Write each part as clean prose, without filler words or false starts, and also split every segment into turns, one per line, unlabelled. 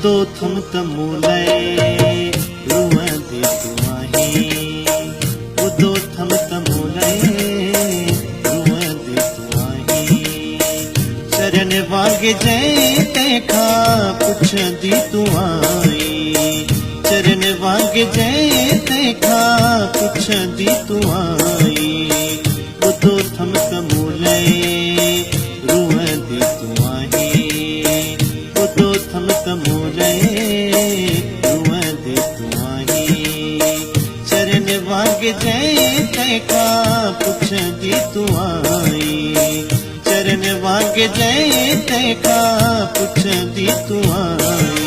बुधो थम तमूले रुवंदे तू आहीं। बुधो थम तमूले रुवंदे तू आहीं। चरण वांगे जंहिं तंहिंखां पुछंदी तू आहीं। चरण वांगे जंहिं तंहिंखां पुछंदी तू आहीं। बुधो थम तमूले रुवंदे तू आहीं। बुधो थम तमूले रुवंदे तू आहीं। चरण वांगे जंहिं तंहिंखां पुछंदी तू आहीं। चरण वांगे जंहिं तंहिंखां पुछंदी तू आहीं।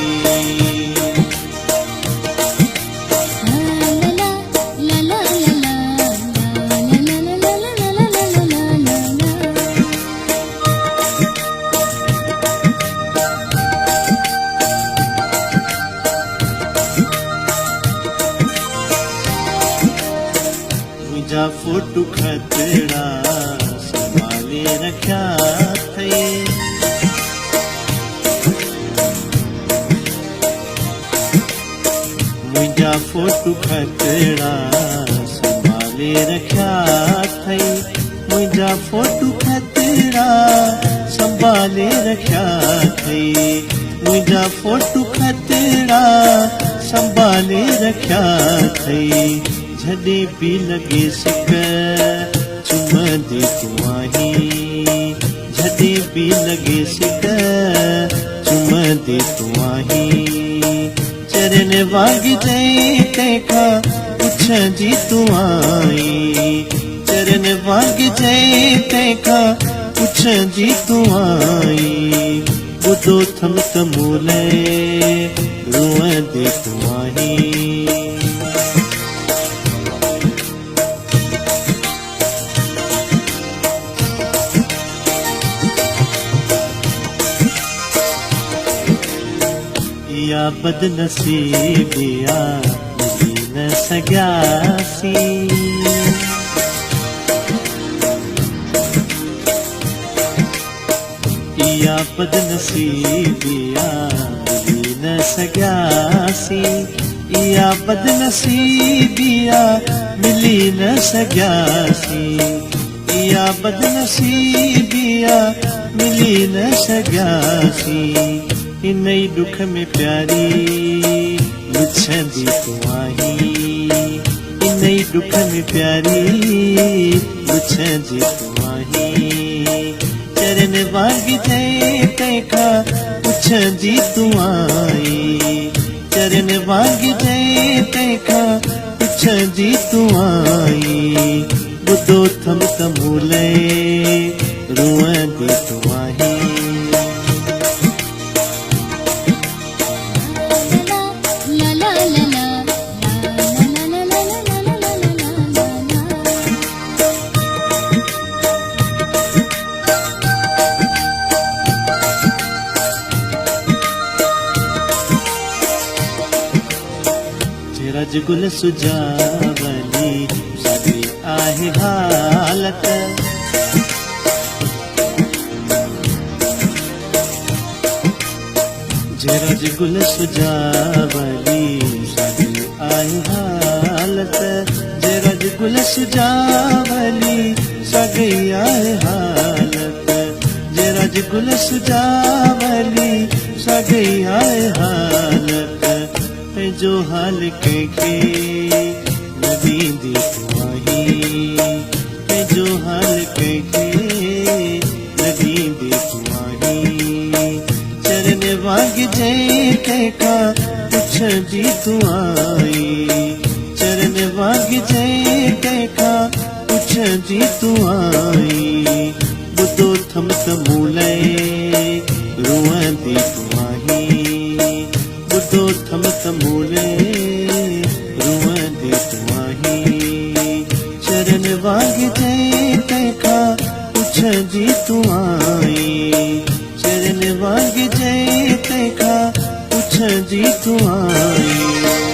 मुंहिंजा फोटू खतड़ा संभाले रखिया अथई। मुंहिंजा फोटू खतड़ा संभाले रखिया अथई। मुंहिंजा फोटू खतड़ा संभाले रखिया अथई। मुंहिंजा फोटू खतड़ा संभाले रखिया अथई। जॾहिं बि लॻे सिक चुमंदे तू आहीं। जॾहिं बि लॻे सिक चुमंदे तू आहीं। चरण वांगे जंहिं तंहिंखां पुछंदी तू आहीं। चरण वांगे जंहिं तंहिंखां पुछंदी तू आहीं। बुधो थम तमूले रुवंदे तू आहीं। या बदनसीबिया मिली न सघियासी। या बदनसीबिया मिली न सघियासी। या बदनसीबिया मिली न सघियासी। या बदनसीबिया मिली न सघियासी। इन ई दुख में प्यारी पुछंदी तू आहीं। इन ई दुख में प्यारी पुछंदी तू आहीं। चरण वांगे जंहिं तंहिंखां पुछंदी तू आहीं। चरण वांगे जंहिं तंहिंखां पुछंदी तू आहीं। बुधो थम तमूले रुवंदे तू आहीं। रजगुल सुजावली सादी आहे हालत। जे रजगुल सुजावली सादी आहे हालत। जे रजगुल सुजावली सादी आहे हालत। जे रजगुल सुजावली सादी आहे हालत। जो हाल कंहिंखे न ॾींदी तू आहीं। जो हाल कंहिंखे न ॾींदी तू आहीं। चरण वांगे जंहिं तंहिंखां पुछंदी तू आहीं। चरण वांगे जंहिं तंहिंखां पुछंदी तू आहीं। बुधो थम तमूले रुवंदे तू आहीं। बुधो थम तमूले रुवंदे तू आहीं। चरण वांगे जंहिं तंहिंखां पुछंदी तू आहीं। चरण वांगे जंहिं तंहिंखां पुछंदी तू आहीं।